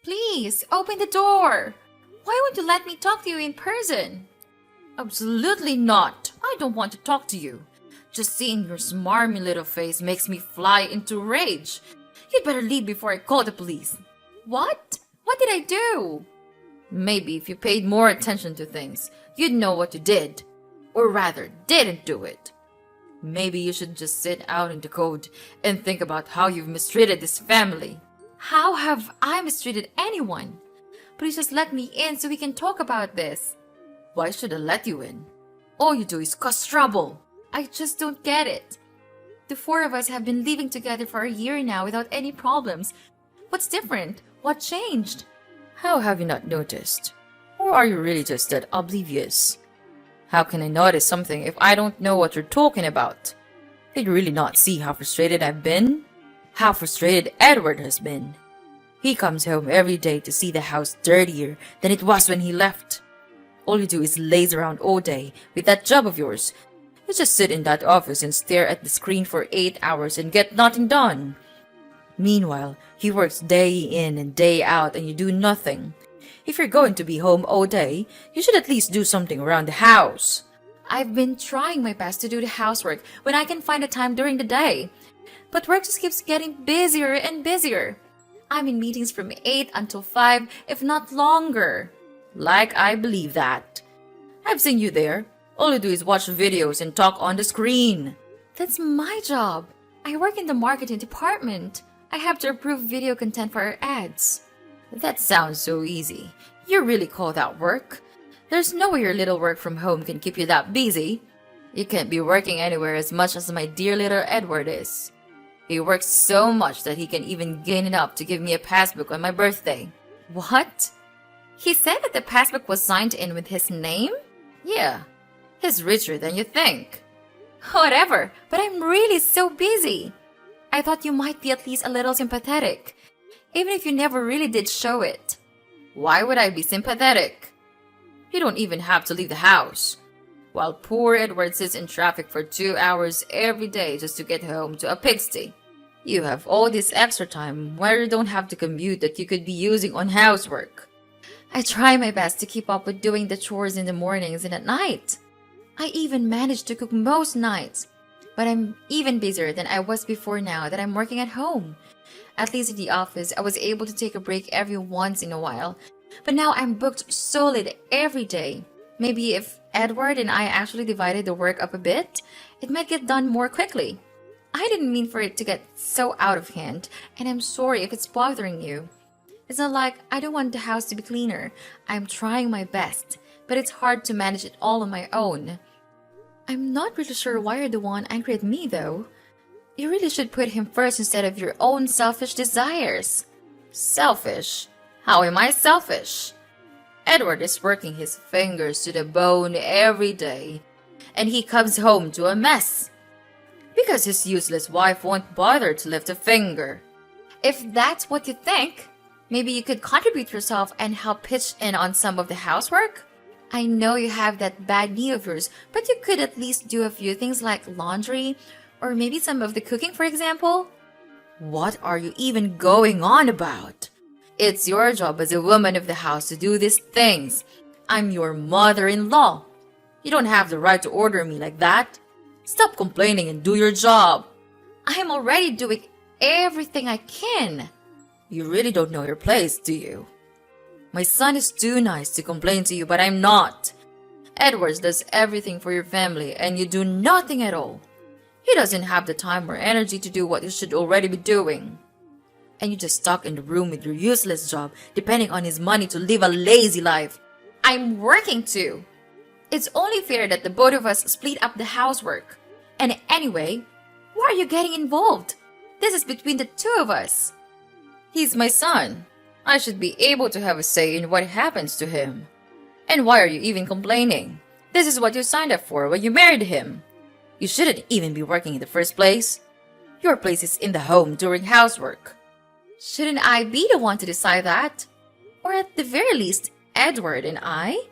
Please, open the door. Why won't you let me talk to you in person? Absolutely not. I don't want to talk to you. Just seeing your smarmy little face makes me fly into rage. You'd better leave before I call the police. What? What did I do? Maybe if you paid more attention to things, you'd know what you did. Or rather, didn't do it. Maybe you should just sit out in the cold and think about how you've mistreated this family. How have I mistreated anyone? Please just let me in so we can talk about this. Why should I let you in? All you do is cause trouble. I just don't get it. The four of us have been living together for a year now without any problems. What's different? What changed? How have you not noticed? Or are you really just that oblivious? How can I notice something if I don't know what you're talking about? Did you really not see how frustrated I've been? How frustrated Edward has been? He comes home every day to see the house dirtier than it was when he left. All you do is laze around all day with that job of yours. You just sit in that office and stare at the screen for 8 hours and get nothing done. Meanwhile, he works day in and day out and you do nothing. If you're going to be home all day, you should at least do something around the house. I've been trying my best to do the housework when I can find the time during the day. But work just keeps getting busier and busier. I'm in meetings from 8 until 5, if not longer. Like I believe that. I've seen you there. All you do is watch videos and talk on the screen. That's my job. I work in the marketing department. I have to approve video content for our ads. That sounds so easy. You really call that work? There's no way your little work from home can keep you that busy. You can't be working anywhere as much as my dear little Edward is. He works so much that he can even gain enough to give me a passbook on my birthday. What? He said that the passbook was signed in with his name? Yeah. He's richer than you think. Whatever, but I'm really so busy. I thought you might be at least a little sympathetic, even if you never really did show it. Why would I be sympathetic? You don't even have to leave the house. While poor Edward sits in traffic for 2 hours every day just to get home to a pigsty. You have all this extra time where you don't have to commute that you could be using on housework. I try my best to keep up with doing the chores in the mornings and at night. I even manage to cook most nights. But I'm even busier than I was before now that I'm working at home. At least in the office, I was able to take a break every once in a while. But now I'm booked solid every day. Maybe if Edward and I actually divided the work up a bit, it might get done more quickly. I didn't mean for it to get so out of hand, and I'm sorry if it's bothering you. It's not like I don't want the house to be cleaner. I'm trying my best, but it's hard to manage it all on my own. I'm not really sure why you're the one angry at me, though. You really should put him first instead of your own selfish desires. Selfish? How am I selfish? Edward is working his fingers to the bone every day, and he comes home to a mess. Because his useless wife won't bother to lift a finger. If that's what you think, maybe you could contribute yourself and help pitch in on some of the housework? I know you have that bad knee of yours, but you could at least do a few things like laundry, or maybe some of the cooking, for example. What are you even going on about? It's your job as a woman of the house to do these things. I'm your mother-in-law. You don't have the right to order me like that. Stop complaining and do your job. I am already doing everything I can. You really don't know your place, do you? My son is too nice to complain to you, but I'm not. Edwards does everything for your family, and you do nothing at all. He doesn't have the time or energy to do what you should already be doing. And you just stuck in the room with your useless job, depending on his money to live a lazy life. I'm working too. It's only fair that the both of us split up the housework. And anyway, why are you getting involved? This is between the two of us. He's my son. I should be able to have a say in what happens to him. And why are you even complaining? This is what you signed up for when you married him. You shouldn't even be working in the first place. Your place is in the home during housework. Shouldn't I be the one to decide that? Or at the very least, Edward and I?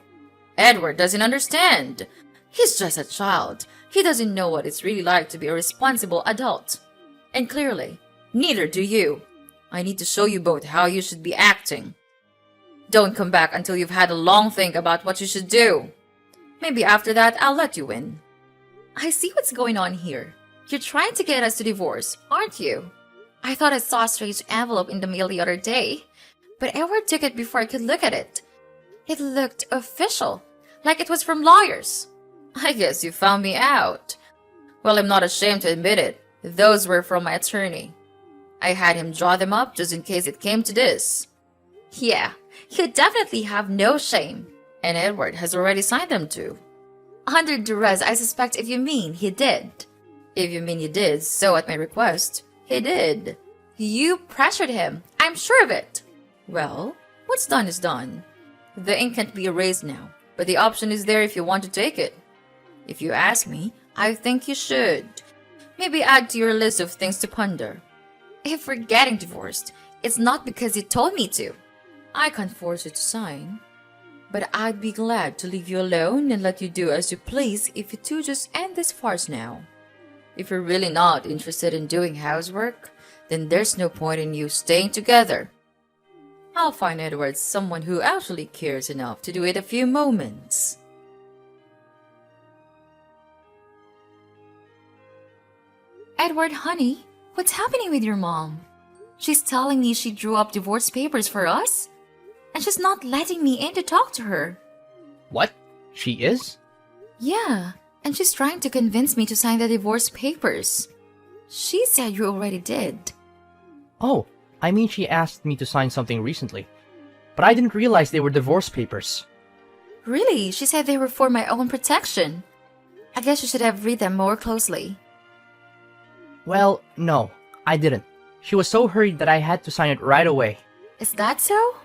Edward doesn't understand. He's just a child. He doesn't know what it's really like to be a responsible adult. And clearly, neither do you. I need to show you both how you should be acting. Don't come back until you've had a long think about what you should do. Maybe after that, I'll let you in. I see what's going on here. You're trying to get us to divorce, aren't you? I thought I saw a strange envelope in the mail the other day, but Edward took it before I could look at it. It looked official, like it was from lawyers. I guess you found me out. Well, I'm not ashamed to admit it. Those were from my attorney. I had him draw them up just in case it came to this. Yeah, you definitely have no shame. And Edward has already signed them too. Under duress, I suspect if you mean he did. If you mean you did, so at my request, he did. You pressured him. I'm sure of it. Well, what's done is done. The ink can't be erased now, but the option is there if you want to take it. If you ask me, I think you should. Maybe add to your list of things to ponder. If we're getting divorced, it's not because you told me to. I can't force you to sign. But I'd be glad to leave you alone and let you do as you please if you two just end this farce now. If you're really not interested in doing housework, then there's no point in you staying together. I'll find Edward someone who actually cares enough to do it a few moments. Edward, honey, what's happening with your mom? She's telling me she drew up divorce papers for us? And she's not letting me in to talk to her. What? She is? Yeah, and she's trying to convince me to sign the divorce papers. She said you already did. Oh, I mean she asked me to sign something recently. But I didn't realize they were divorce papers. Really? She said they were for my own protection. I guess you should have read them more closely. Well, no, I didn't. She was so hurried that I had to sign it right away. Is that so?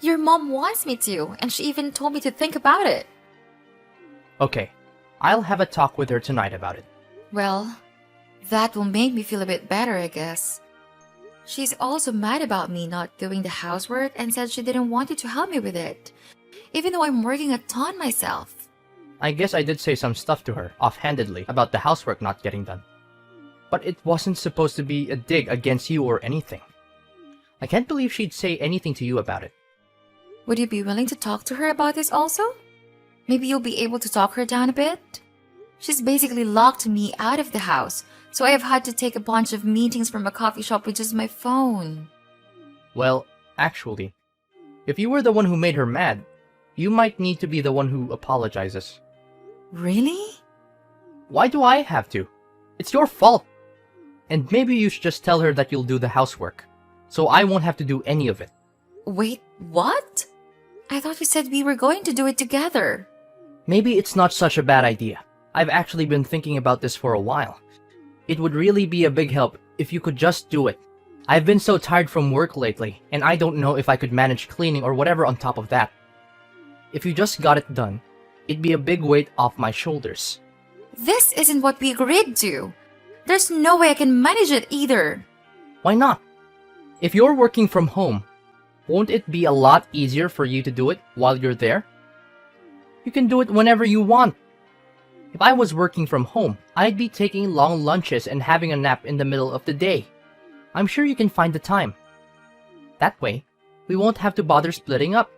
Your mom wants me to, and she even told me to think about it. Okay, I'll have a talk with her tonight about it. Well, that will make me feel a bit better, I guess. She's also mad about me not doing the housework and said she didn't want you to help me with it, even though I'm working a ton myself. I guess I did say some stuff to her, offhandedly, about the housework not getting done. But it wasn't supposed to be a dig against you or anything. I can't believe she'd say anything to you about it. Would you be willing to talk to her about this also? Maybe you'll be able to talk her down a bit? She's basically locked me out of the house, so I have had to take a bunch of meetings from a coffee shop with just my phone. Well, actually, if you were the one who made her mad, you might need to be the one who apologizes. Really? Why do I have to? It's your fault. And maybe you should just tell her that you'll do the housework, so I won't have to do any of it. Wait, what? I thought you said we were going to do it together. Maybe it's not such a bad idea. I've actually been thinking about this for a while. It would really be a big help if you could just do it. I've been so tired from work lately, and I don't know if I could manage cleaning or whatever on top of that. If you just got it done, it'd be a big weight off my shoulders. This isn't what we agreed to. There's no way I can manage it either. Why not? If you're working from home, won't it be a lot easier for you to do it while you're there? You can do it whenever you want. If I was working from home, I'd be taking long lunches and having a nap in the middle of the day. I'm sure you can find the time. That way, we won't have to bother splitting up.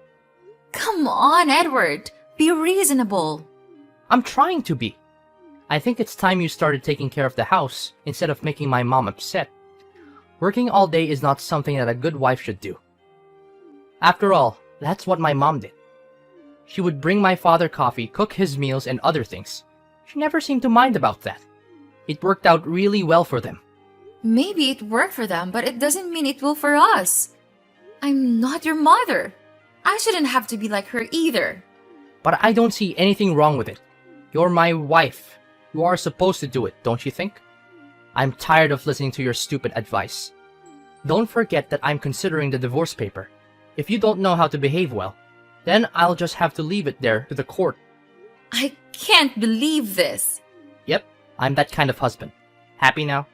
Come on, Edward. Be reasonable. I'm trying to be. I think it's time you started taking care of the house instead of making my mom upset. Working all day is not something that a good wife should do. After all, that's what my mom did. She would bring my father coffee, cook his meals, and other things. She never seemed to mind about that. It worked out really well for them. Maybe it worked for them, but it doesn't mean it will for us. I'm not your mother. I shouldn't have to be like her either. But I don't see anything wrong with it. You're my wife. You are supposed to do it, don't you think? I'm tired of listening to your stupid advice. Don't forget that I'm considering the divorce paper. If you don't know how to behave well, then I'll just have to leave it there to the court. I can't believe this. Yep, I'm that kind of husband. Happy now?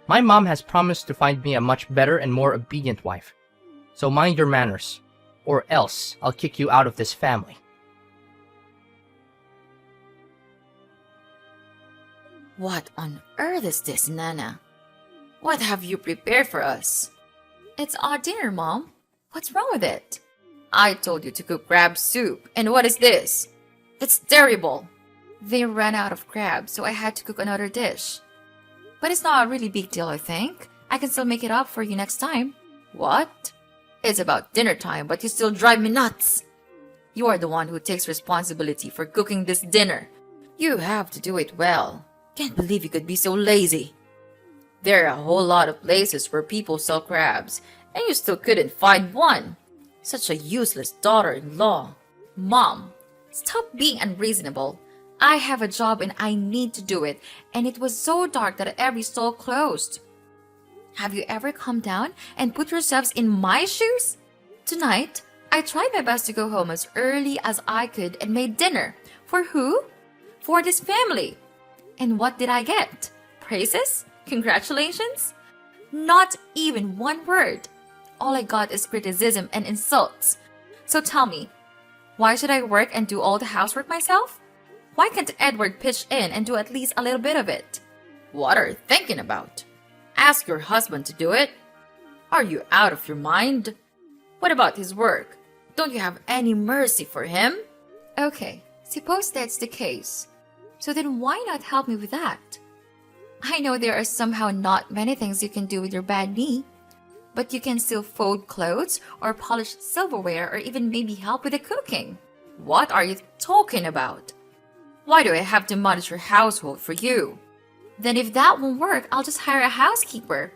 My mom has promised to find me a much better and more obedient wife. So mind your manners, or else I'll kick you out of this family. What on earth is this, Nana? What have you prepared for us? It's our dinner, Mom. What's wrong with it? I told you to cook crab soup, and what is this? It's terrible. They ran out of crab, so I had to cook another dish. But it's not a really big deal, I think. I can still make it up for you next time. What? It's about dinner time, but you still drive me nuts. You are the one who takes responsibility for cooking this dinner. You have to do it well. Can't believe you could be so lazy. There are a whole lot of places where people sell crabs, and you still couldn't find one. Such a useless daughter-in-law. Mom, stop being unreasonable. I have a job and I need to do it, and it was so dark that every stall closed. Have you ever come down and put yourselves in my shoes? Tonight, I tried my best to go home as early as I could and made dinner. For who? For this family. And what did I get? Praises? Congratulations? Not even one word. All I got is criticism and insults. So tell me, why should I work and do all the housework myself? Why can't Edward pitch in and do at least a little bit of it? What are you thinking about? Ask your husband to do it. Are you out of your mind? What about his work? Don't you have any mercy for him? Okay, suppose that's the case. So then why not help me with that? I know there are somehow not many things you can do with your bad knee, but you can still fold clothes or polish silverware or even maybe help with the cooking. What are you talking about? Why do I have to manage your household for you? Then if that won't work, I'll just hire a housekeeper.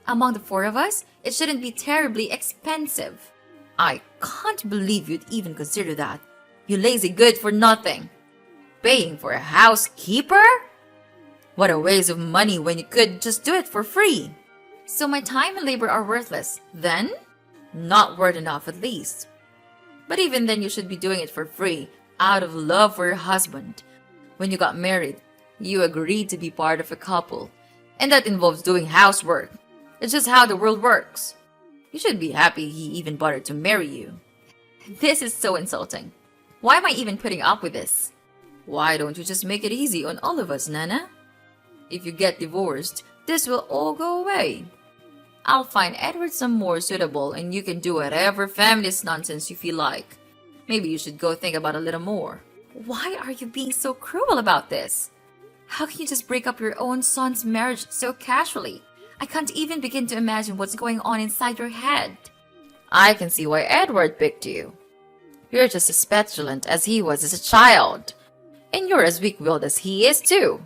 Among the four of us, it shouldn't be terribly expensive. I can't believe you'd even consider that. You lazy good for nothing. Paying for a housekeeper? What a waste of money when you could just do it for free. So my time and labor are worthless, then? Not worth enough at least. But even then you should be doing it for free, out of love for your husband. When you got married, you agreed to be part of a couple, and that involves doing housework. It's just how the world works. You should be happy he even bothered to marry you. This is so insulting. Why am I even putting up with this? Why don't you just make it easy on all of us, Nana? If you get divorced, this will all go away. I'll find Edward some more suitable and you can do whatever feminist nonsense you feel like. Maybe you should go think about it a little more. Why are you being so cruel about this? How can you just break up your own son's marriage so casually? I can't even begin to imagine what's going on inside your head. I can see why Edward picked you. You're just as petulant as he was as a child. And you're as weak-willed as he is too.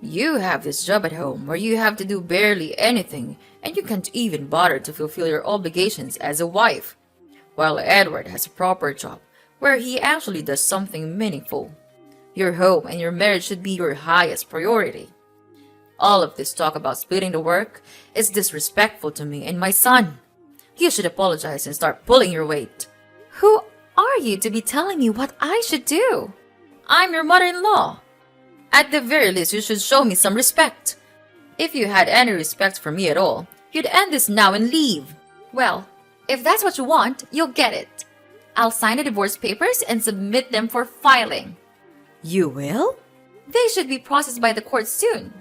You have this job at home where you have to do barely anything and you can't even bother to fulfill your obligations as a wife. While Edward has a proper job where he actually does something meaningful. Your home and your marriage should be your highest priority. All of this talk about splitting the work is disrespectful to me and my son. You should apologize and start pulling your weight. Who are you to be telling me what I should do? I'm your mother-in-law. At the very least, you should show me some respect. If you had any respect for me at all, you'd end this now and leave. Well, if that's what you want, you'll get it. I'll sign the divorce papers and submit them for filing. You will? They should be processed by the court soon.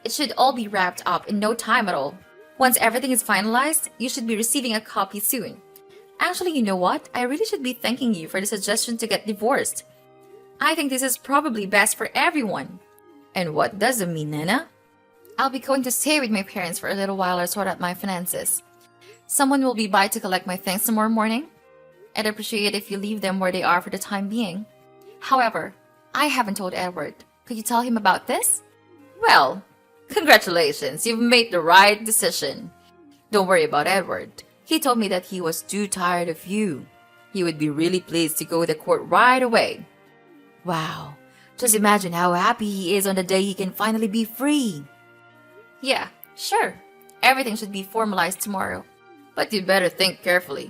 It should all be wrapped up in no time at all. Once everything is finalized, you should be receiving a copy soon. Actually, you know what? I really should be thanking you for the suggestion to get divorced. I think this is probably best for everyone. And what does it mean, Nana? I'll be going to stay with my parents for a little while or sort out my finances. Someone will be by to collect my things tomorrow morning. I'd appreciate it if you leave them where they are for the time being. However, I haven't told Edward. Could you tell him about this? Well, congratulations, you've made the right decision. Don't worry about Edward. He told me that he was too tired of you. He would be really pleased to go to court right away. Wow, just imagine how happy he is on the day he can finally be free. Yeah, sure. Everything should be formalized tomorrow. But you'd better think carefully.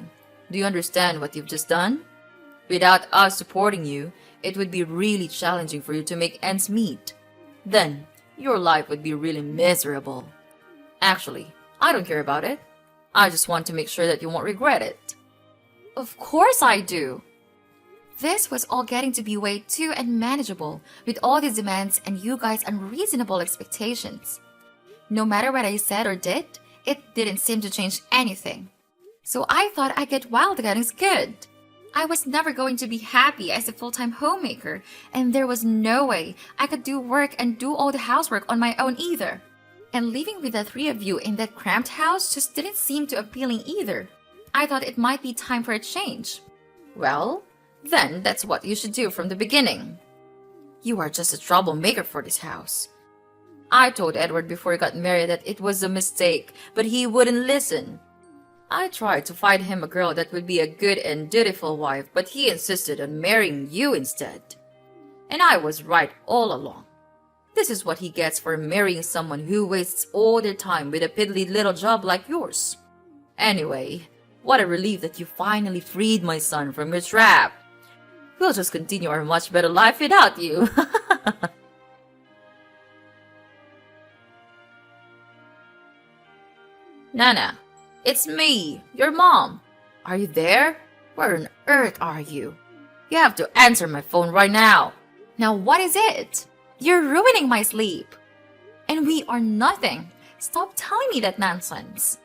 Do you understand what you've just done? Without us supporting you, it would be really challenging for you to make ends meet. Then, your life would be really miserable. Actually, I don't care about it. I just want to make sure that you won't regret it. Of course I do. This was all getting to be way too unmanageable with all these demands and you guys' unreasonable expectations. No matter what I said or did, it didn't seem to change anything. So I thought I'd get wild again as kid. I was never going to be happy as a full-time homemaker, and there was no way I could do work and do all the housework on my own either. And living with the three of you in that cramped house just didn't seem too appealing either. I thought it might be time for a change. Well, then that's what you should do from the beginning. You are just a troublemaker for this house. I told Edward before he got married that it was a mistake, but he wouldn't listen. I tried to find him a girl that would be a good and dutiful wife, but he insisted on marrying you instead. And I was right all along. This is what he gets for marrying someone who wastes all their time with a piddly little job like yours. Anyway, what a relief that you finally freed my son from your trap. We'll just continue our much better life without you. Nana, it's me, your mom. Are you there? Where on earth are you? You have to answer my phone right now. Now what is it? You're ruining my sleep. And we are nothing. Stop telling me that nonsense.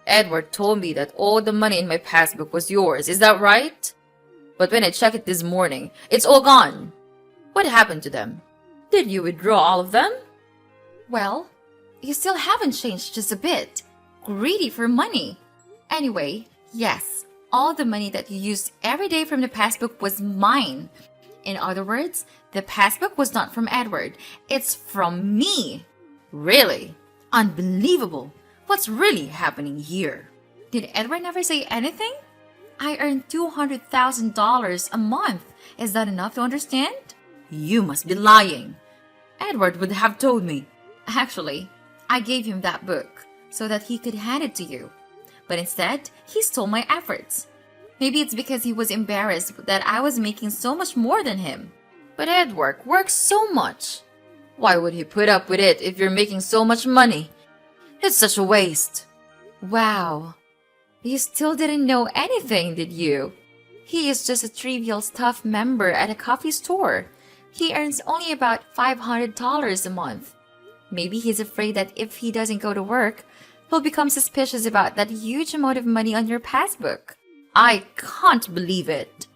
Edward told me that all the money in my passbook was yours, is that right? But when I checked it this morning, it's all gone. What happened to them? Did you withdraw all of them? Well, you still haven't changed just a bit. Greedy for money. Anyway, yes, all the money that you used every day from the passbook was mine. In other words, the passbook was not from Edward. It's from me. Really? Unbelievable. What's really happening here? Did Edward never say anything? I earn $200,000 a month. Is that enough to understand? You must be lying. Edward would have told me. Actually, I gave him that book so that he could hand it to you. But instead, he stole my efforts. Maybe it's because he was embarrassed that I was making so much more than him. But Edward works so much. Why would he put up with it if you're making so much money? It's such a waste. Wow. You still didn't know anything, did you? He is just a trivial staff member at a coffee store. He earns only about $500 a month. Maybe he's afraid that if he doesn't go to work, he'll become suspicious about that huge amount of money on your passbook. I can't believe it.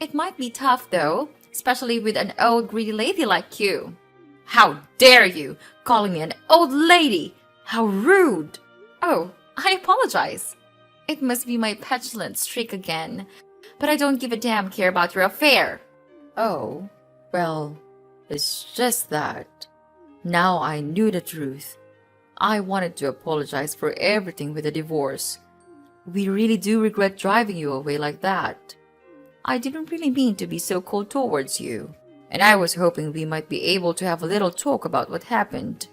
It might be tough though, especially with an old greedy lady like you. How dare you, calling me an old lady! How rude! Oh, I apologize. It must be my petulant streak again. But I don't give a damn care about your affair. Oh, well, it's just that. Now I knew the truth. I wanted to apologize for everything with the divorce. We really do regret driving you away like that. I didn't really mean to be so cold towards you. And I was hoping we might be able to have a little talk about what happened.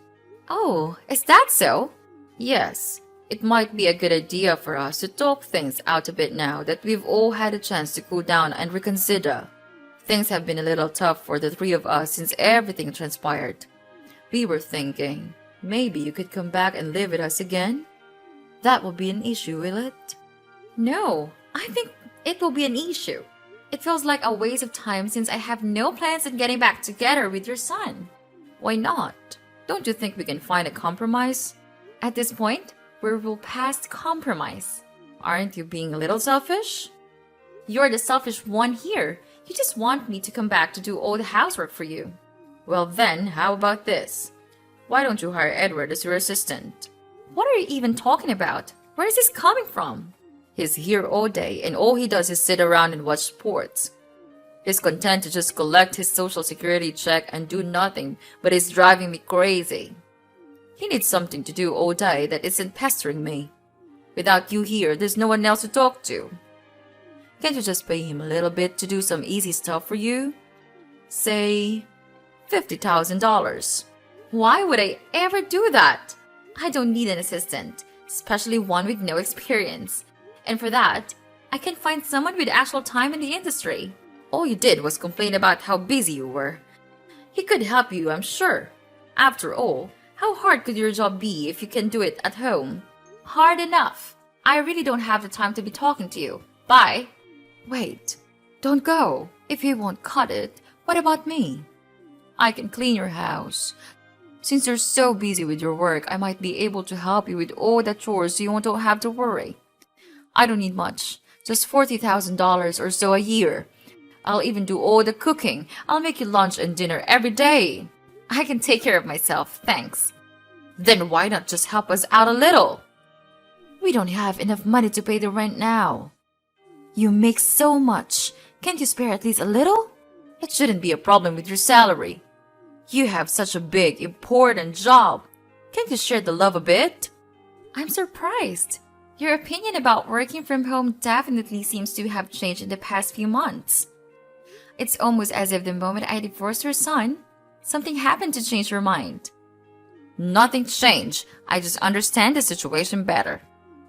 Oh, is that so? Yes, it might be a good idea for us to talk things out a bit now that we've all had a chance to cool down and reconsider. Things have been a little tough for the three of us since everything transpired. We were thinking, maybe you could come back and live with us again? That will be an issue, will it? No, I think it will be an issue. It feels like a waste of time since I have no plans on getting back together with your son. Why not? Don't you think we can find a compromise? At this point, we're well past compromise. Aren't you being a little selfish? You're the selfish one here. You just want me to come back to do all the housework for you. Well then, how about this? Why don't you hire Edward as your assistant? What are you even talking about? Where is this coming from? He's here all day and all he does is sit around and watch sports. He's content to just collect his social security check and do nothing, but it's driving me crazy. He needs something to do all day that isn't pestering me. Without you here, there's no one else to talk to. Can't you just pay him a little bit to do some easy stuff for you? Say, $50,000. Why would I ever do that? I don't need an assistant, especially one with no experience. And for that, I can find someone with actual time in the industry. All you did was complain about how busy you were. He could help you, I'm sure. After all, how hard could your job be if you can do it at home? Hard enough. I really don't have the time to be talking to you. Bye. Wait, don't go. If you won't cut it, what about me? I can clean your house. Since you're so busy with your work, I might be able to help you with all the chores so you don't have to worry. I don't need much, just $40,000 or so a year. I'll even do all the cooking. I'll make you lunch and dinner every day. I can take care of myself, thanks. Then why not just help us out a little? We don't have enough money to pay the rent now. You make so much. Can't you spare at least a little? It shouldn't be a problem with your salary. You have such a big, important job. Can't you share the love a bit? I'm surprised. Your opinion about working from home definitely seems to have changed in the past few months. It's almost as if the moment I divorced your son, something happened to change your mind. Nothing changed. I just understand the situation better.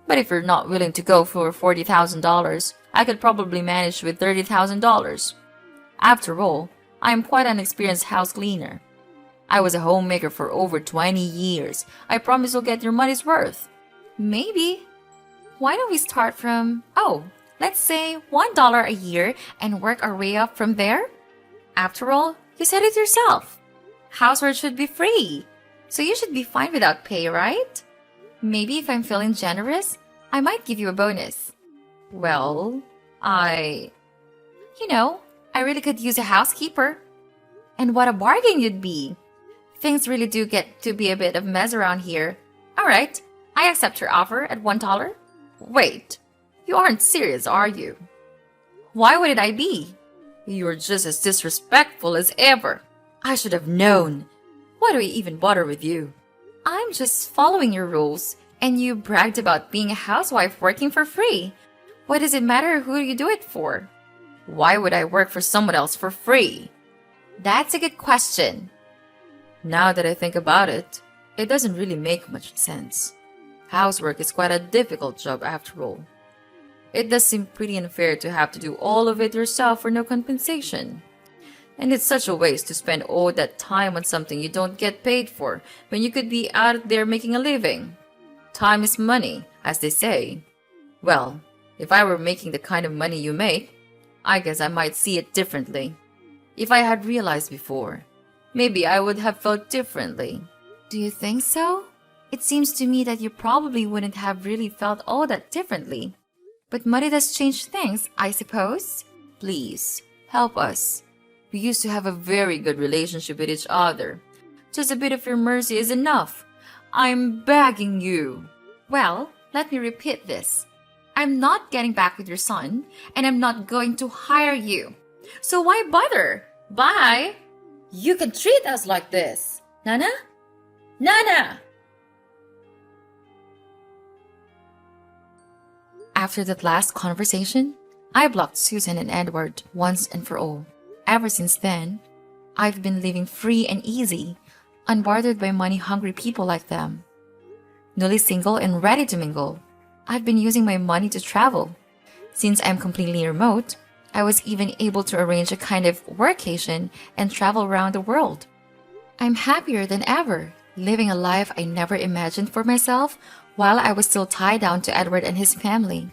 But if you're not willing to go for $40,000, I could probably manage with $30,000. After all, I am quite an experienced house cleaner. I was a homemaker for over 20 years. I promise you'll get your money's worth. Maybe. Why don't we start from, let's say $1 a year and work our way up from there? After all, you said it yourself. Housework should be free. So you should be fine without pay, right? Maybe if I'm feeling generous, I might give you a bonus. Well, I really could use a housekeeper. And what a bargain you'd be. Things really do get to be a bit of a mess around here. All right, I accept your offer at $1. Wait, you aren't serious, are you? Why would I be? You're just as disrespectful as ever. I should have known. Why do I even bother with you? I'm just following your rules, and you bragged about being a housewife working for free. Why does it matter who you do it for? Why would I work for someone else for free? That's a good question. Now that I think about it, it doesn't really make much sense. Housework is quite a difficult job after all. It does seem pretty unfair to have to do all of it yourself for no compensation. And it's such a waste to spend all that time on something you don't get paid for when you could be out there making a living. Time is money, as they say. Well, if I were making the kind of money you make, I guess I might see it differently. If I had realized before, maybe I would have felt differently. Do you think so? It seems to me that you probably wouldn't have really felt all that differently. But money does change things, I suppose. Please, help us. We used to have a very good relationship with each other. Just a bit of your mercy is enough. I'm begging you. Well, let me repeat this. I'm not getting back with your son, and I'm not going to hire you. So why bother? Bye. You can treat us like this. Nana? Nana! After that last conversation, I blocked Susan and Edward once and for all. Ever since then, I've been living free and easy, unbothered by money-hungry people like them. Newly single and ready to mingle, I've been using my money to travel. Since I'm completely remote, I was even able to arrange a kind of workation and travel around the world. I'm happier than ever, living a life I never imagined for myself while I was still tied down to Edward and his family.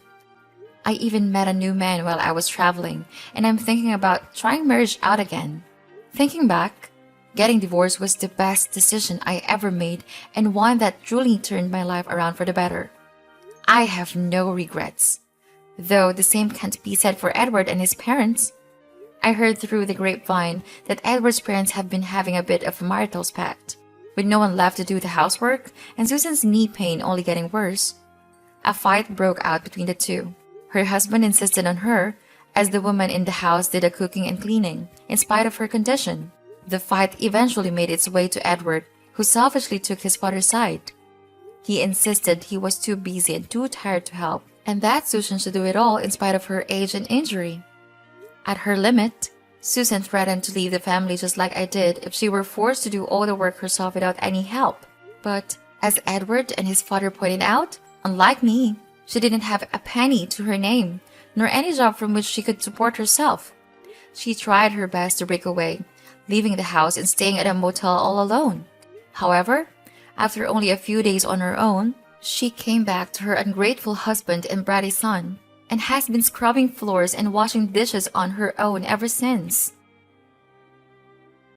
I even met a new man while I was traveling, and I'm thinking about trying marriage out again. Thinking back, getting divorced was the best decision I ever made and one that truly turned my life around for the better. I have no regrets. Though the same can't be said for Edward and his parents. I heard through the grapevine that Edward's parents have been having a bit of a marital spat, with no one left to do the housework and Susan's knee pain only getting worse. A fight broke out between the two. Her husband insisted on her, as the woman in the house did the cooking and cleaning, in spite of her condition. The fight eventually made its way to Edward, who selfishly took his father's side. He insisted he was too busy and too tired to help, and that Susan should do it all in spite of her age and injury. At her limit, Susan threatened to leave the family just like I did if she were forced to do all the work herself without any help. But, as Edward and his father pointed out, unlike me, she didn't have a penny to her name, nor any job from which she could support herself. She tried her best to break away, leaving the house and staying at a motel all alone. However, after only a few days on her own, she came back to her ungrateful husband and bratty son, and has been scrubbing floors and washing dishes on her own ever since.